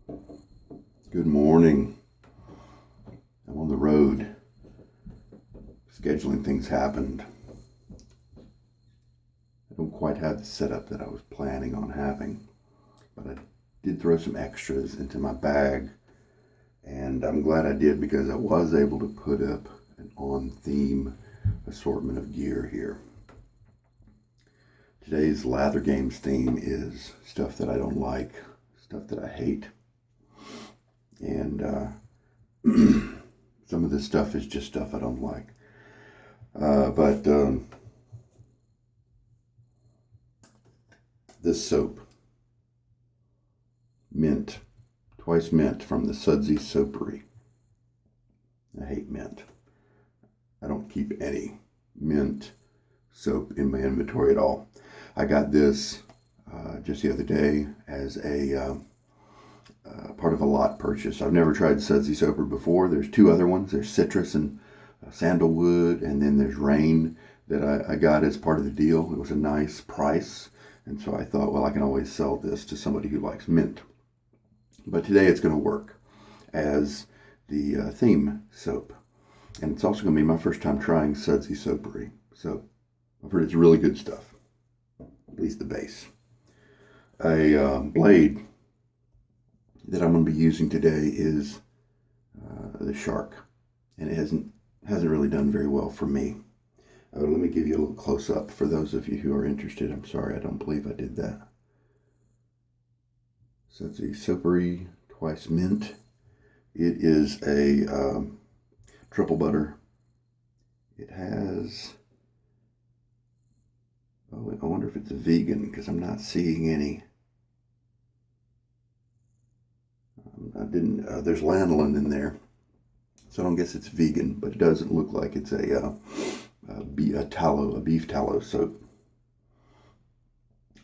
Good morning. I'm on the road. Scheduling things happened. I don't quite have the setup that I was planning on having, but I did throw some extras into my bag, and I'm glad I did because I was able to put up an on-theme assortment of gear here. Today's Lather Games theme is stuff that I don't like, stuff that I hate. And some of this stuff is just stuff I don't like. But this soap, mint, twice mint from the Sudsy Soapery. I hate mint. I don't keep any mint soap in my inventory at all. I got this just the other day as a part of a lot purchase. I've never tried Sudsy Soapery before. There's two other ones. There's citrus and sandalwood, and then there's rain that I got as part of the deal. It was a nice price, and so I thought, well, I can always sell this to somebody who likes mint. But today it's going to work as the theme soap, and it's also going to be my first time trying Sudsy Soapery. So I've heard it's really good stuff, at least the base. A blade that I'm going to be using today is the Shark, and it hasn't really done very well for me. Let me give you a little close up for those of you who are interested. I'm sorry, I don't believe I did that. Sudsy Soapery twice mint. It is a triple butter. It has, oh, I wonder if it's a vegan because I'm not seeing any. There's lanolin in there, so I don't guess it's vegan, but it doesn't look like it's a beef tallow soap.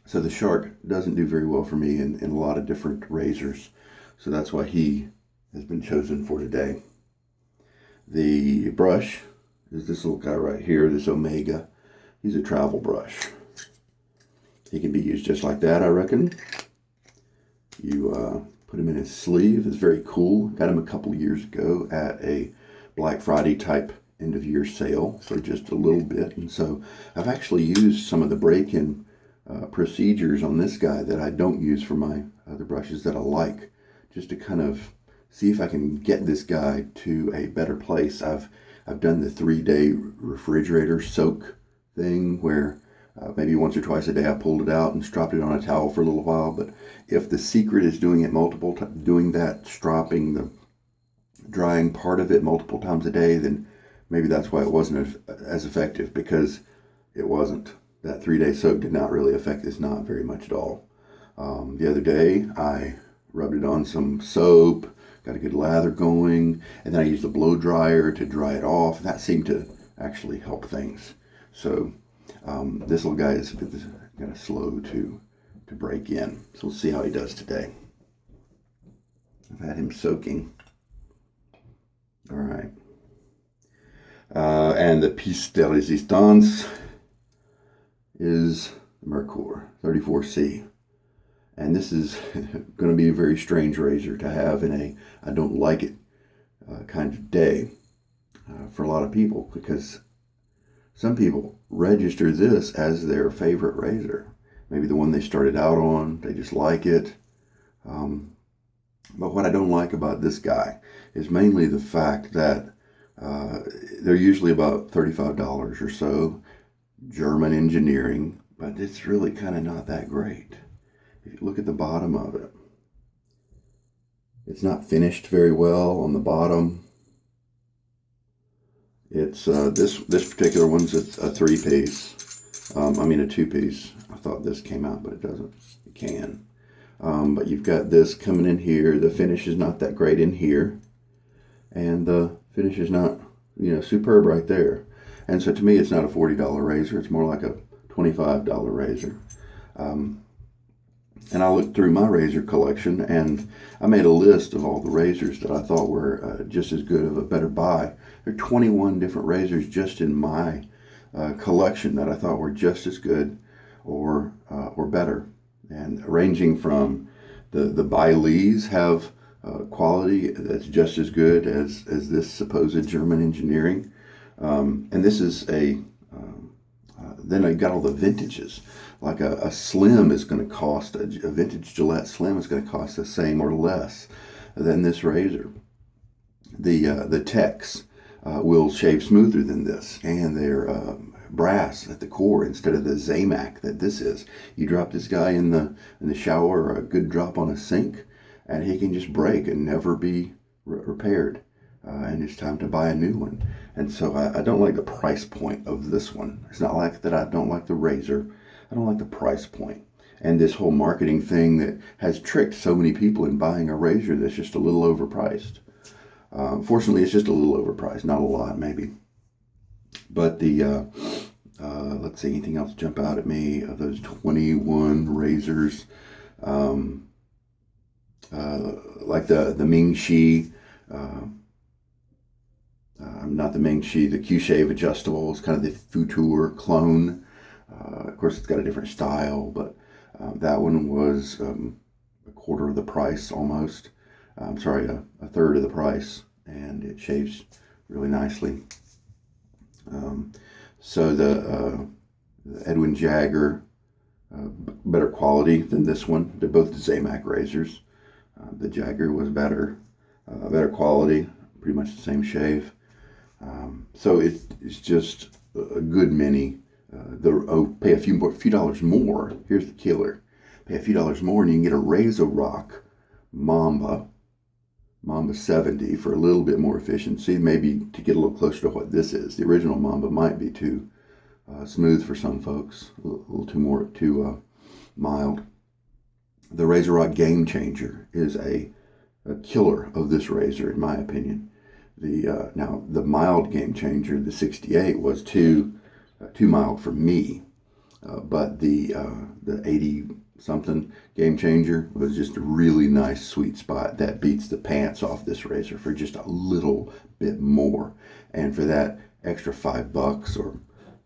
So the Shark doesn't do very well for me in a lot of different razors, so that's why he has been chosen for today. The brush is this little guy right here, this Omega. He's a travel brush. He can be used just like that, I reckon. You put him in his sleeve. It's very cool. Got him a couple years ago at a Black Friday type end of year sale for just a little bit. And so I've actually used some of the break-in procedures on this guy that I don't use for my other brushes that I like, just to kind of see if I can get this guy to a better place. I've done the 3-day refrigerator soak thing where maybe once or twice a day I pulled it out and stropped it on a towel for a little while. But if the secret is doing it doing that, stropping the drying part of it multiple times a day, then maybe that's why it wasn't as effective, because it wasn't. That 3-day soak did not really affect this knot very much at all. The other day I rubbed it on some soap, got a good lather going, and then I used the blow dryer to dry it off. That seemed to actually help things. So this little guy is kind of slow to break in. So we'll see how he does today. I've had him soaking. All right. And the piece de resistance is Merkur 34C. And this is going to be a very strange razor to have in a I don't like it kind of day for a lot of people, because some people register this as their favorite razor. Maybe the one they started out on, they just like it. But what I don't like about this guy is mainly the fact that they're usually about $35 or so, German engineering, but it's really kind of not that great. If you look at the bottom of it, it's not finished very well on the bottom. It's this particular one's a 3-piece. I mean a 2-piece. I thought this came out, but it doesn't. It can. But you've got this coming in here. The finish is not that great in here, and the finish is not, superb right there. And so to me, it's not a $40 razor. It's more like a $25 razor. And I looked through my razor collection, and I made a list of all the razors that I thought were just as good, of a better buy. There are 21 different razors just in my collection that I thought were just as good or better, and ranging from The Baileys have quality that's just as good as this supposed German engineering. And this is then I got all the vintages. Like a Slim is going to cost, a vintage Gillette Slim is going to cost the same or less than this razor. The Techs will shave smoother than this, and they're brass at the core instead of the Zamac that this is. You drop this guy in the shower, or a good drop on a sink, and he can just break and never be repaired. And it's time to buy a new one. And so I don't like the price point of this one. It's not like that I don't like the razor. I don't like the price point. And this whole marketing thing that has tricked so many people in buying a razor that's just a little overpriced. Fortunately, it's just a little overpriced, not a lot maybe. But let's see, anything else jump out at me of those 21 razors? Like the Ming Shi, not the Ming Shi, the Q-Shave adjustable is kind of the Futur clone. Of course, it's got a different style, but that one was a quarter of the price almost. I'm sorry, a third of the price, and it shaves really nicely. So the Edwin Jagger, better quality than this one. They're both Zamac razors. The Jagger was better quality, pretty much the same shave. So it's just a good many. Pay a few dollars more. Here's the killer. Pay a few dollars more, and you can get a Razor Rock Mamba 70 for a little bit more efficiency, maybe to get a little closer to what this is. The original Mamba might be too smooth for some folks, a little too mild. The Razor Rock Game Changer is a killer of this razor, in my opinion. Now the mild Game Changer, the 68, was too mild for me, but the 80 something Game Changer was just a really nice sweet spot that beats the pants off this razor for just a little bit more. And for that extra $5 or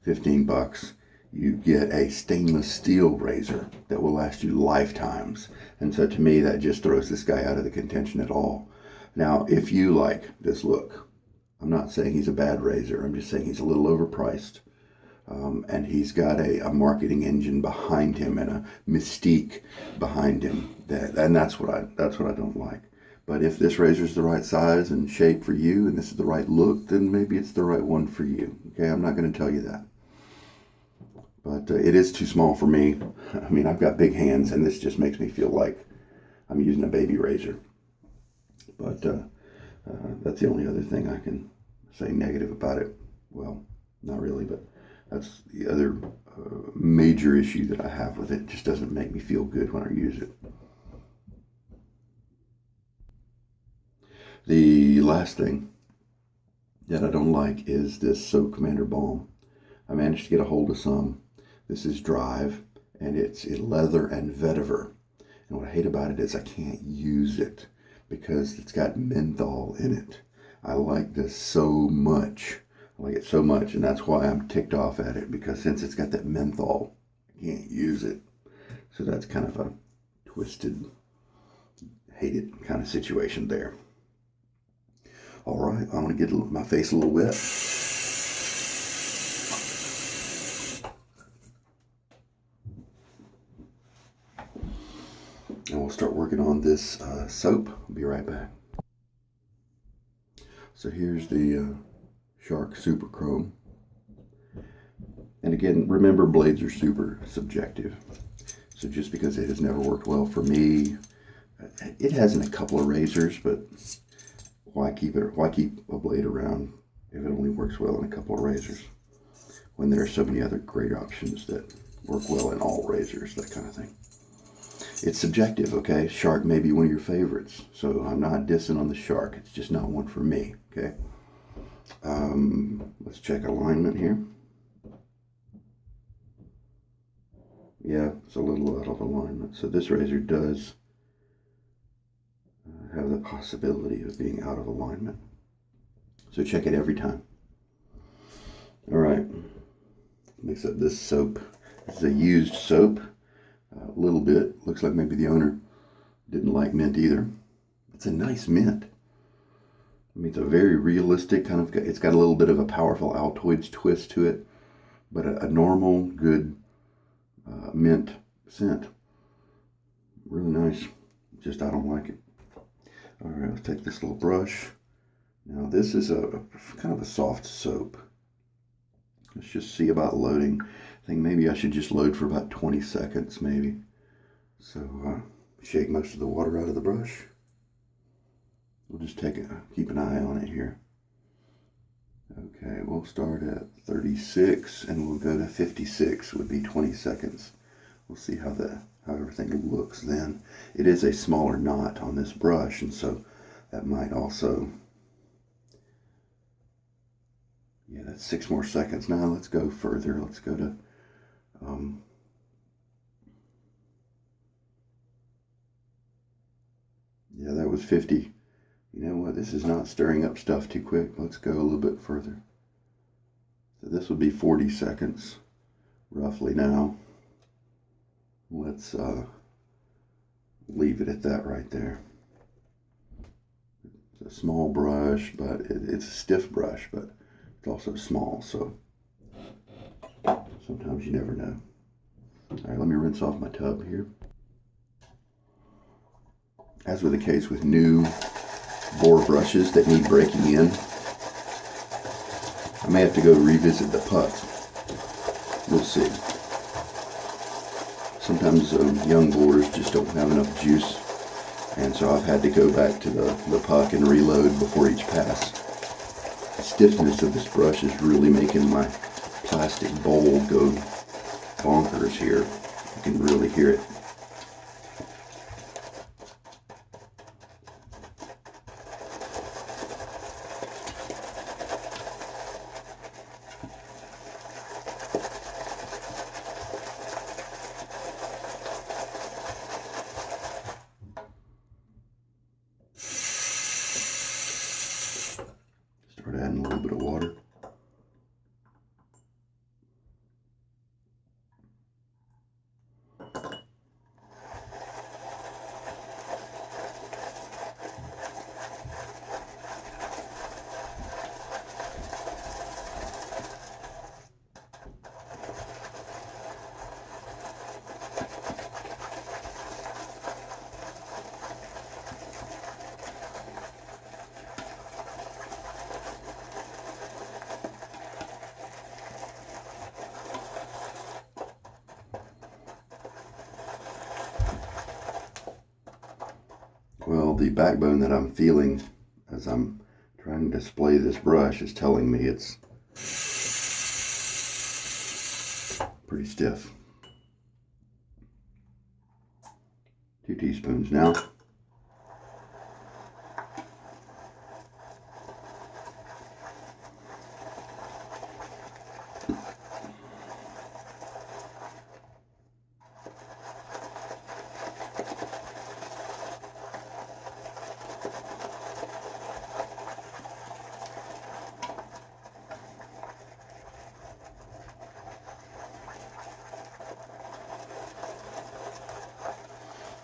$15, you get a stainless steel razor that will last you lifetimes. And so to me, that just throws this guy out of the contention at all. Now, if you like this look, I'm not saying he's a bad razor. I'm just saying he's a little overpriced. And he's got a marketing engine behind him and a mystique behind him. And that's what I don't like. But if this razor is the right size and shape for you, and this is the right look, then maybe it's the right one for you. Okay, I'm not going to tell you that. But it is too small for me. I mean, I've got big hands, and this just makes me feel like I'm using a baby razor. But that's the only other thing I can say negative about it. Well, not really, but that's the other major issue that I have with it. It just doesn't make me feel good when I use it. The last thing that I don't like is this Soap Commander balm. I managed to get a hold of some. This is Drive, and it's Lather and Vetiver. And what I hate about it is I can't use it because it's got menthol in it. I like this so much. I like it so much, and that's why I'm ticked off at it, because since it's got that menthol, I can't use it. So that's kind of a twisted, hate it kind of situation there. All right, I'm going to get my face a little wet. And we'll start working on this soap. I'll be right back. So here's the Shark Super Chrome. And again, remember, blades are super subjective. So just because it has never worked well for me, it has in a couple of razors, but why keep a blade around if it only works well in a couple of razors when there are so many other great options that work well in all razors, that kind of thing. It's subjective, okay? Shark may be one of your favorites, so I'm not dissing on the Shark. It's just not one for me, okay? Let's check alignment here. Yeah, it's a little out of alignment. So this razor does have the possibility of being out of alignment. So check it every time. All right, mix up this soap. This is a used soap. A little bit. Looks like maybe the owner Didn't like mint either. It's a nice mint. I mean, it's a very realistic kind of, it's got a little bit of a powerful Altoids twist to it, but a normal, good mint scent. Really nice. Just, I don't like it. All right, let's take this little brush. Now this is a kind of a soft soap. Let's just see about loading. I think maybe I should just load for about 20 seconds maybe. So shake most of the water out of the brush. We'll just keep an eye on it here. Okay, we'll start at 36 and we'll go to 56, would be 20 seconds. We'll see how everything looks then. It is a smaller knot on this brush, and so that might also, yeah, that's 6 more seconds. Now let's go further. Let's go to, yeah, that was 50. You know what, this is not stirring up stuff too quick. Let's go a little bit further. So this would be 40 seconds, roughly now. Let's leave it at that right there. It's a small brush, but it's a stiff brush, but it's also small, so sometimes you never know. All right, let me rinse off my tub here. As with the case with new Boar brushes that need breaking in, I may have to go revisit the puck. We'll see. Sometimes young boars just don't have enough juice, and so I've had to go back to the puck and reload before each pass. The stiffness of this brush is really making my plastic bowl go bonkers here. You can really hear it. Start adding a little bit of water. Well, the backbone that I'm feeling as I'm trying to display this brush is telling me it's pretty stiff. 2 teaspoons now.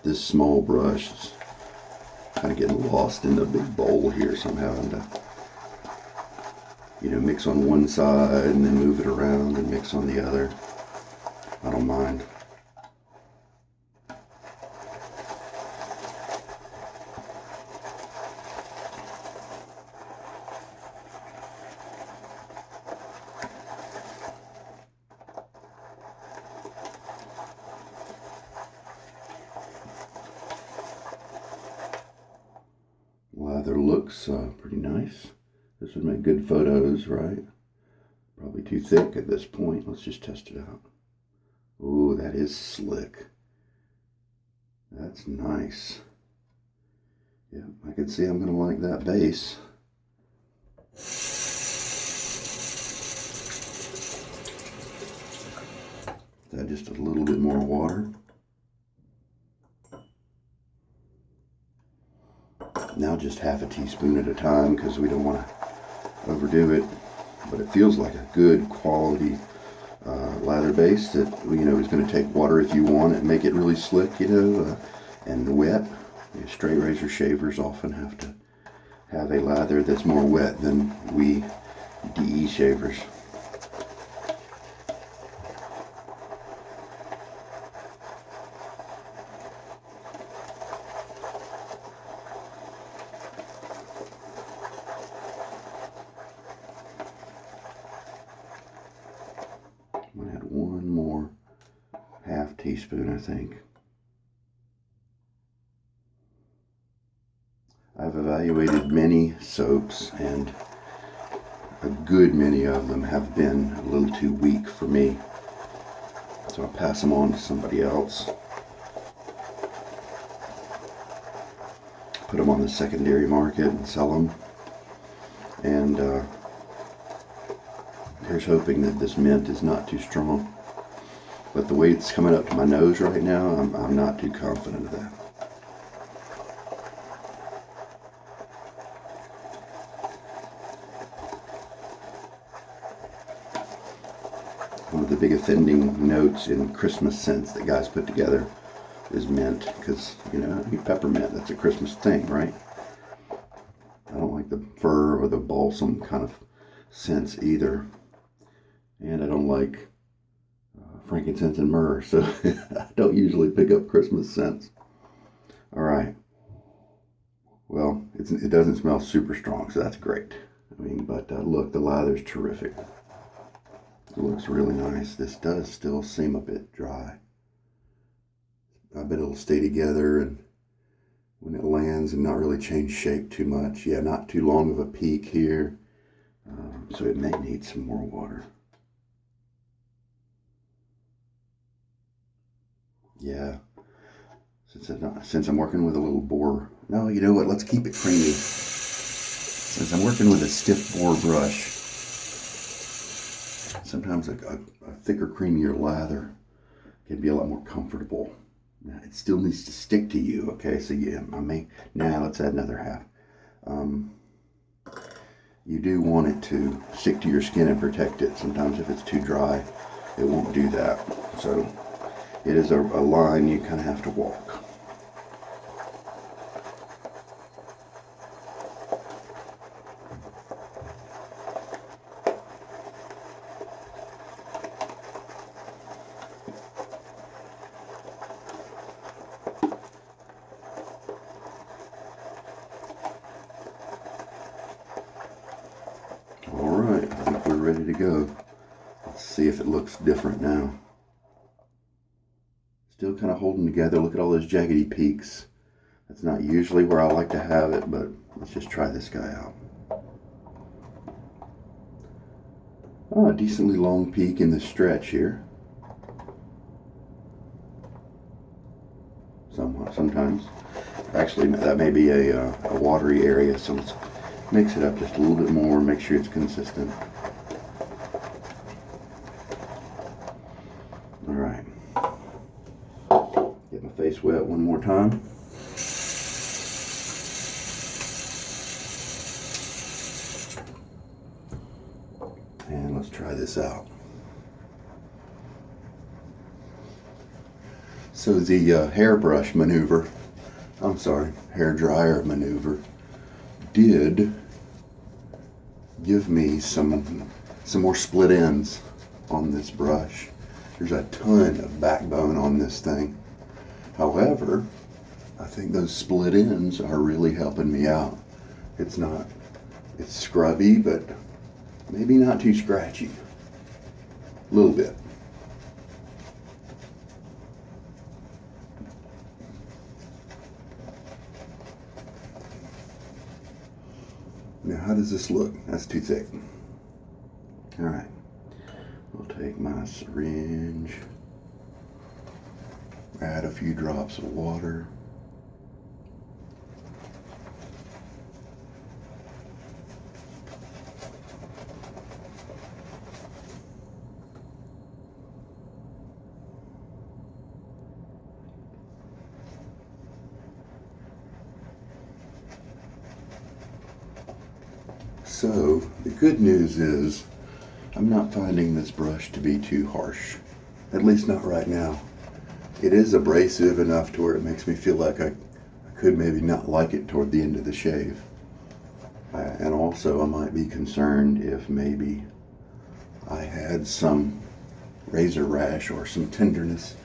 This small brush is kind of getting lost in the big bowl here, so I'm having to, mix on one side and then move it around and mix on the other. I don't mind. Lather looks pretty nice. This would make good photos, right? Probably too thick at this point. Let's just test it out. Ooh, that is slick. That's nice. Yeah, I can see I'm going to like that base. Add just a little bit more water. Now just half a teaspoon at a time because we don't want to overdo it. But it feels like a good quality lather base that is going to take water if you want it, make it really slick, and wet, Straight razor shavers often have to have a lather that's more wet than we DE shavers. I'm going to add one more half teaspoon, I think. I've evaluated many soaps, and a good many of them have been a little too weak for me. So I'll pass them on to somebody else. Put them on the secondary market and sell them. And here's hoping that this mint is not too strong. But the way it's coming up to my nose right now, I'm not too confident of that. One of the big offending notes in Christmas scents that guys put together is mint, because, you know, peppermint, that's a Christmas thing, right? I don't like the fir or the balsam kind of scents either. And I don't like frankincense and myrrh, so I don't usually pick up Christmas scents. All right. Well, it doesn't smell super strong, so that's great. I mean, but look, the lather's terrific. It looks really nice. This does still seem a bit dry. I bet it'll stay together and when it lands and not really change shape too much. Yeah, not too long of a peak here. So it may need some more water. Yeah. Since I'm working with a little Boar. No, you know what? Let's keep it creamy. Since I'm working with a stiff Boar brush, sometimes a thicker, creamier lather can be a lot more comfortable. Now, it still needs to stick to you, okay? So yeah, let's add another half. You do want it to stick to your skin and protect it. Sometimes if it's too dry, it won't do that. So it is a line you kind of have to walk. Alright, I think we're ready to go. Let's see if it looks different now. Still kind of holding together. Look at all those jaggedy peaks. That's not usually where I like to have it, but let's just try this guy out. Oh, a decently long peak in this stretch here. Sometimes. Actually, that may be a watery area, so let's mix it up just a little bit more, make sure it's consistent. All right. Get my face wet one more time. And let's try this out. So the hairbrush maneuver, hair dryer maneuver, did give me some more split ends on this brush. There's a ton of backbone on this thing. However, I think those split ends are really helping me out. It's scrubby, but maybe not too scratchy. A little bit. Now, how does this look? That's too thick. All right. I'll take my syringe, add a few drops of water. So, the good news is I'm not finding this brush to be too harsh, at least not right now. It is abrasive enough to where it makes me feel like I could maybe not like it toward the end of the shave. And also I might be concerned if maybe I had some razor rash or some tenderness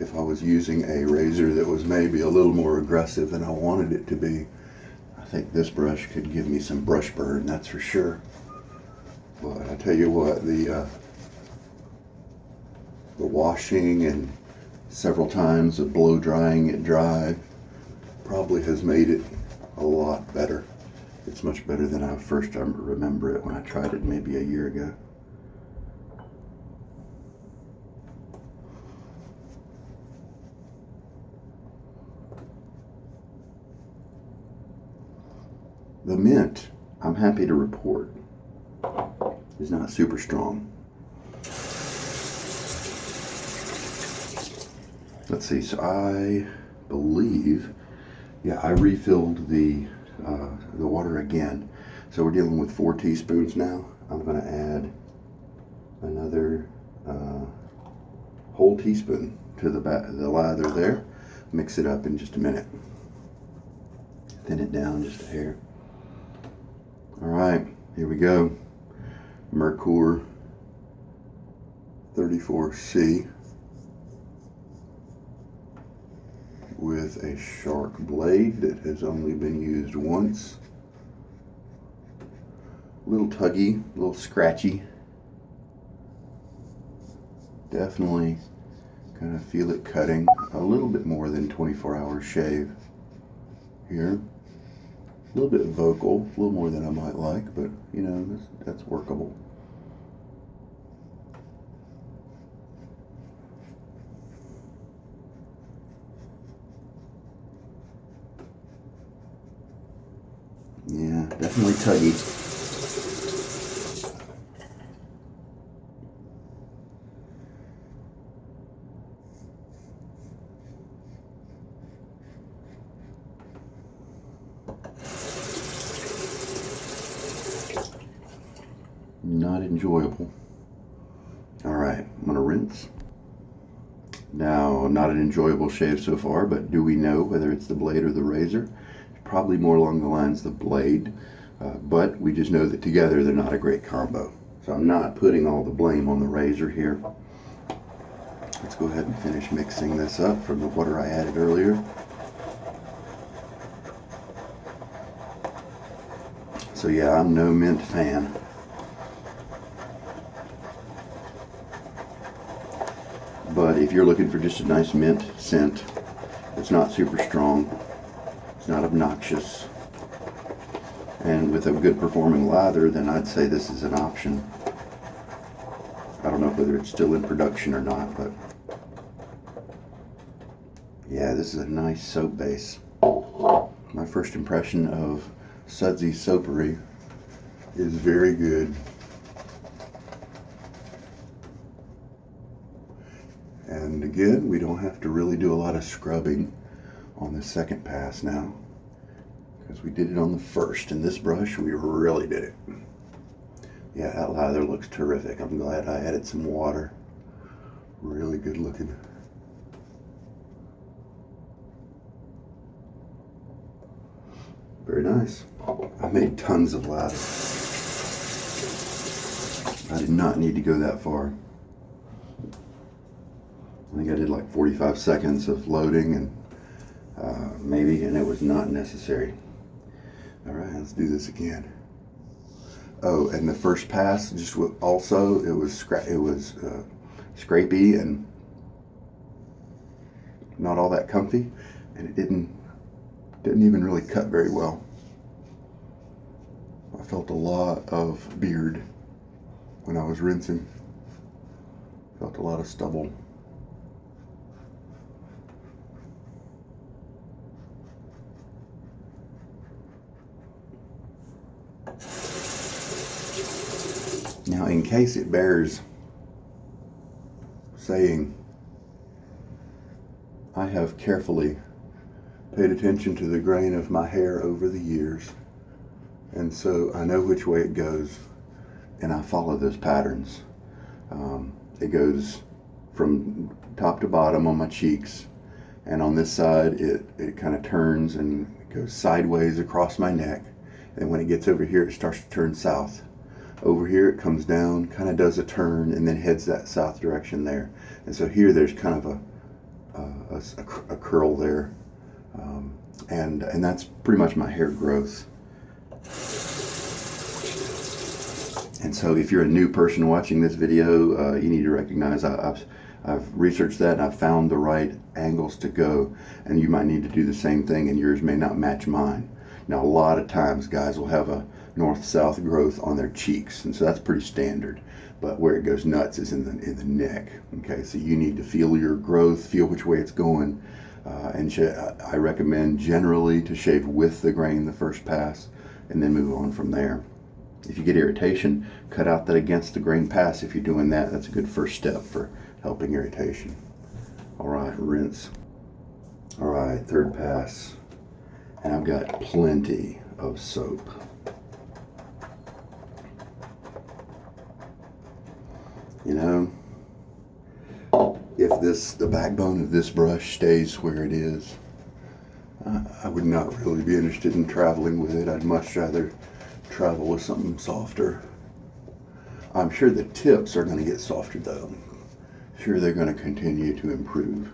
if I was using a razor that was maybe a little more aggressive than I wanted it to be. I think this brush could give me some brush burn, that's for sure. But I tell you what, the washing and several times of blow drying it dry probably has made it a lot better. It's much better than I first remember it when I tried it maybe a year ago. The mint, I'm happy to report, is not super strong. Let's see, so I believe, yeah, I refilled the water again. So we're dealing with 4 teaspoons now. I'm going to add another whole teaspoon to the lather there. Mix it up in just a minute. Thin it down just a hair. All right, here we go. Merkur 34C with a sharp blade that has only been used once. A little tuggy, a little scratchy. Definitely kind of feel it cutting. A little bit more than 24-hour shave here. A little bit vocal, a little more than I might like, but you know, that's workable. Yeah, definitely tuggy. Not enjoyable. All right, I'm gonna rinse. Now, not an enjoyable shave so far, but do we know whether it's the blade or the razor? Probably more along the lines of the blade, but we just know that together they're not a great combo. So I'm not putting all the blame on the razor here. Let's go ahead and finish mixing this up from the water I added earlier. So yeah, I'm no mint fan. But if you're looking for just a nice mint scent, it's not super strong, it's not obnoxious, and with a good performing lather, then I'd say this is an option. I don't know whether it's still in production or not, but yeah, this is a nice soap base. My first impression of Sudsy Soapery is very good. And again, we don't have to really do a lot of scrubbing on the second pass now, because we did it on the first, and this brush, we really did it. Yeah, that lather looks terrific. I'm glad I added some water. Really good looking. Very nice. I made tons of lather. I did not need to go that far. I think I did like 45 seconds of loading and and it was not necessary. All right, let's do this again. Oh, and the first pass, just also it was scrapey and not all that comfy, and it didn't even really cut very well. I felt a lot of beard when I was rinsing. Felt a lot of stubble. Now, in case it bears saying, I have carefully paid attention to the grain of my hair over the years, and so I know which way it goes, and I follow those patterns. It goes from top to bottom on my cheeks, And on this side, it kind of turns and goes sideways across my neck. And when it gets over here, it starts to turn south. Over here, it comes down, kind of does a turn, and then heads that south direction there. And so here, there's kind of a curl there. And that's pretty much my hair growth. And so if you're a new person watching this video, you need to recognize I've researched that and I've found the right angles to go, and you might need to do the same thing, and yours may not match mine. Now, a lot of times guys will have a north-south growth on their cheeks, and so that's pretty standard. But where it goes nuts is in the neck. Okay, so you need to feel your growth, feel which way it's going, and I recommend generally to shave with the grain the first pass, and then move on from there. If you get irritation, cut out that against the grain pass. If you're doing that, that's a good first step for helping irritation. All right, rinse. All right, third pass. And I've got plenty of soap. You know, if the backbone of this brush stays where it is, I would not really be interested in traveling with it. I'd much rather travel with something softer. I'm sure the tips are going to get softer though. Sure, they're going to continue to improve,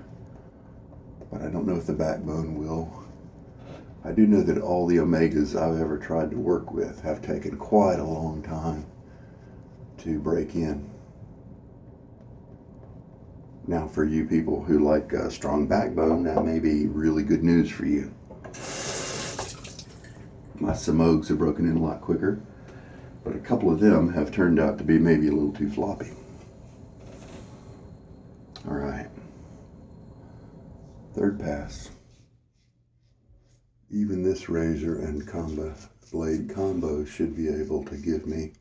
but I don't know if the backbone will. I do know that all the omegas I've ever tried to work with have taken quite a long time to break in. Now, for you people who like a strong backbone, that may be really good news for you. My Samogs have broken in a lot quicker, but a couple of them have turned out to be maybe a little too floppy. All right, third pass. Even this razor and blade combo should be able to give me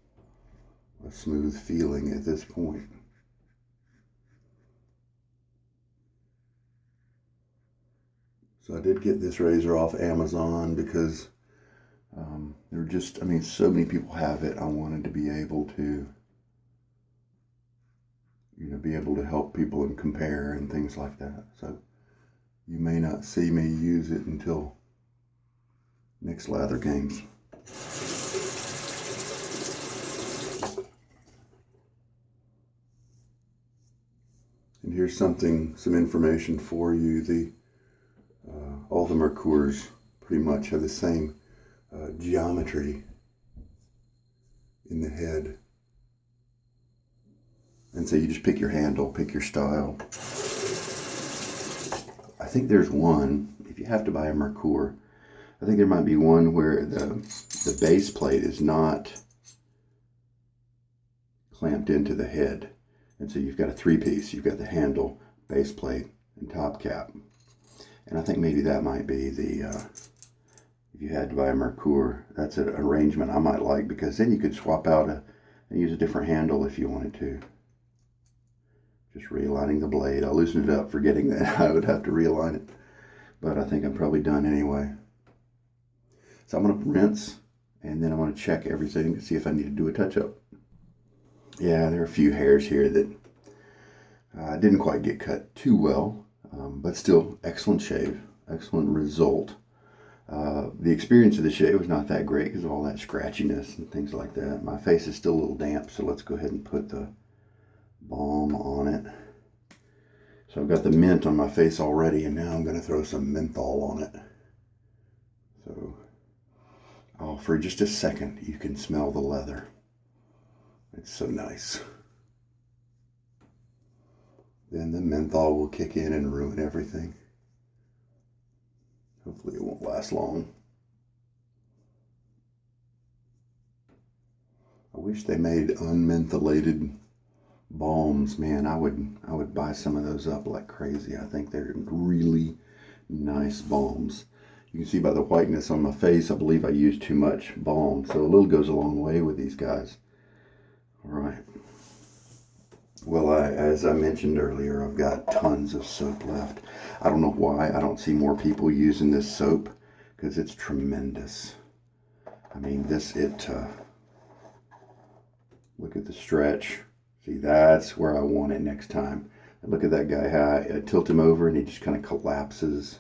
a smooth feeling at this point. So I did get this razor off Amazon because there were just, so many people have it. I wanted to be able to, be able to help people and compare and things like that. So you may not see me use it until next Lather games. And here's some information for you. All the Merkurs pretty much have the same geometry in the head. And so you just pick your handle, pick your style. I think there's one, if you have to buy a Merkur, I think there might be one where the base plate is not clamped into the head. And so you've got a three-piece. You've got the handle, base plate, and top cap. And I think maybe that might be if you had to buy a Merkur, that's an arrangement I might like, because then you could swap out and use a different handle if you wanted to. Just realigning the blade. I'll loosen it up, forgetting that I would have to realign it. But I think I'm probably done anyway. So I'm going to rinse, and then I'm going to check everything to see if I need to do a touch-up. Yeah, there are a few hairs here that didn't quite get cut too well, but still excellent shave, excellent result. The experience of the shave was not that great because of all that scratchiness and things like that. My face is still a little damp, so let's go ahead and put the balm on it. So I've got the mint on my face already, and now I'm going to throw some menthol on it. So, for just a second, you can smell the leather. It's so nice. Then the menthol will kick in and ruin everything. Hopefully it won't last long. I wish they made unmentholated balms. Man, I would buy some of those up like crazy. I think they're really nice balms. You can see by the whiteness on my face, I believe I used too much balm. So a little goes a long way with these guys. All right. Well, as I mentioned earlier, I've got tons of soap left. I don't know why I don't see more people using this soap, because it's tremendous. Look at the stretch. See, that's where I want it next time. And look at that guy, how I tilt him over and he just kind of collapses.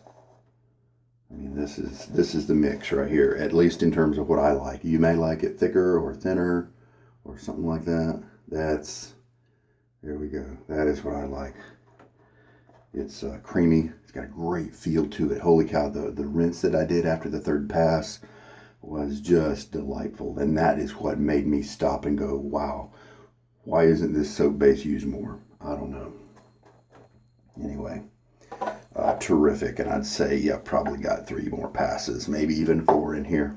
I mean, this is the mix right here, at least in terms of what I like. You may like it thicker or thinner or something like that. There we go. That is what I like. It's creamy. It's got a great feel to it. Holy cow, the rinse that I did after the third pass was just delightful. And that is what made me stop and go, wow, why isn't this soap base used more? I don't know. Anyway, terrific. And I'd say, yeah, probably got 3 more passes, maybe even 4 in here.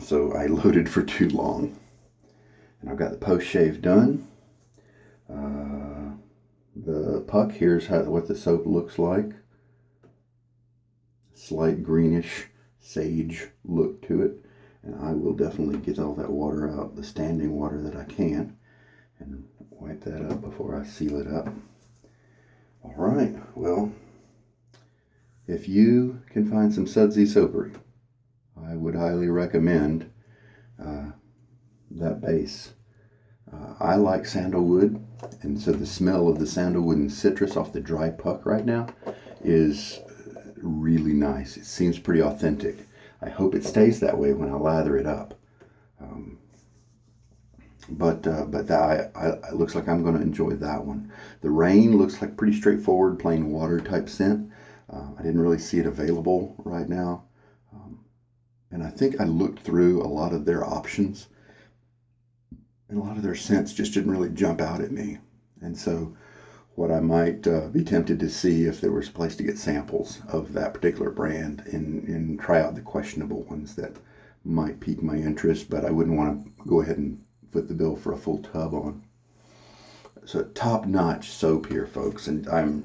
So I loaded for too long. And I've got the post shave done. The puck, here's what the soap looks like. Slight greenish sage look to it. And I will definitely get all that water out, the standing water that I can, and wipe that up before I seal it up. All right, well, if you can find some Sudsy Soapery, I would highly recommend that base. I like sandalwood, and so the smell of the sandalwood and citrus off the dry puck right now is really nice. It seems pretty authentic. I hope it stays that way when I lather it up. But it looks like I'm going to enjoy that one. The rain looks like pretty straightforward, plain water type scent. I didn't really see it available right now. And I think I looked through a lot of their options, and a lot of their scents just didn't really jump out at me. And so what I might be tempted to see if there was a place to get samples of that particular brand and try out the questionable ones that might pique my interest, but I wouldn't want to go ahead and foot the bill for a full tub on. So top-notch soap here, folks, and I'm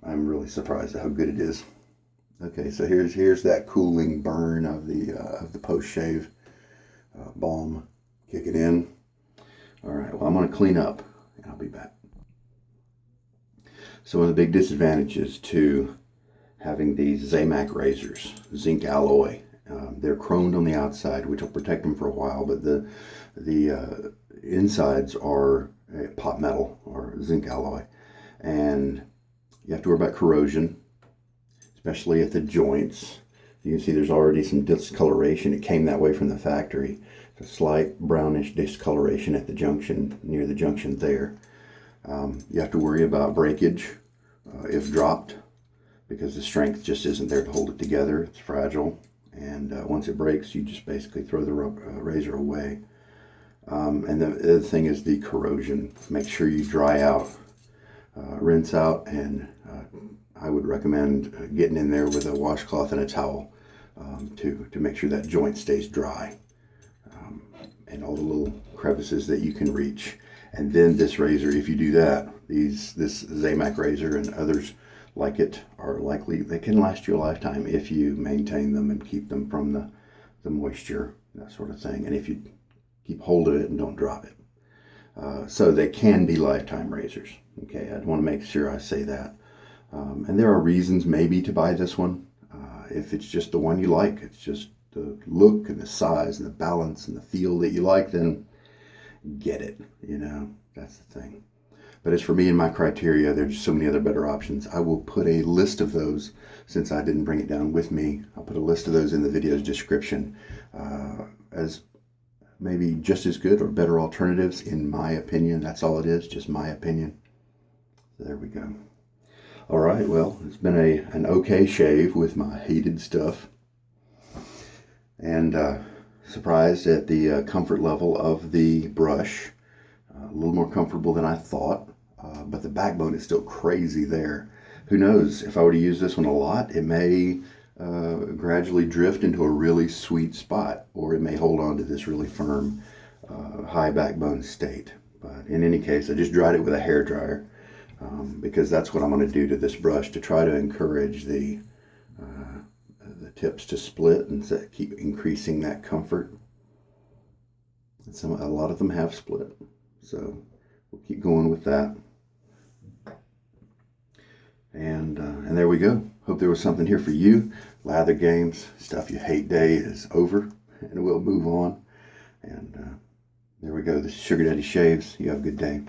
really surprised at how good it is. Okay, so here's that cooling burn of the post-shave balm kicking in. All right, well, I'm going to clean up, and I'll be back. So one of the big disadvantages to having these Zamac razors, zinc alloy, they're chromed on the outside, which will protect them for a while, but the insides are pot metal or zinc alloy, and you have to worry about corrosion, especially at the joints. You can see there's already some discoloration. It came that way from the factory. It's a slight brownish discoloration at the junction, near the junction there. You have to worry about breakage if dropped, because the strength just isn't there to hold it together. It's fragile, and once it breaks, you just basically throw the razor away. And the other thing is the corrosion. Make sure you dry out, rinse out, and I would recommend getting in there with a washcloth and a towel to make sure that joint stays dry, and all the little crevices that you can reach. And then this razor, if you do that, this Zamac razor and others like it are likely, they can last you a lifetime if you maintain them and keep them from the moisture, that sort of thing. And if you keep hold of it and don't drop it. So they can be lifetime razors. Okay, I want to make sure I say that. And there are reasons maybe to buy this one. If it's just the one you like, it's just the look and the size and the balance and the feel that you like, then get it. You know, that's the thing. But as for me and my criteria, there's so many other better options. I will put a list of those, since I didn't bring it down with me. I'll put a list of those in the video's description as maybe just as good or better alternatives, in my opinion. That's all it is, just my opinion. So there we go. All right, well, it's been an okay shave with my heated stuff. And surprised at the comfort level of the brush. A little more comfortable than I thought, but the backbone is still crazy there. Who knows, if I were to use this one a lot, it may gradually drift into a really sweet spot, or it may hold on to this really firm, high backbone state. But in any case, I just dried it with a hair dryer, because that's what I'm going to do to this brush to try to encourage the tips to split and keep increasing that comfort. And a lot of them have split, so we'll keep going with that. And there we go. Hope there was something here for you. Lather games, stuff you hate day is over, and we'll move on. And there we go. This is Sugar Daddy Shaves. You have a good day.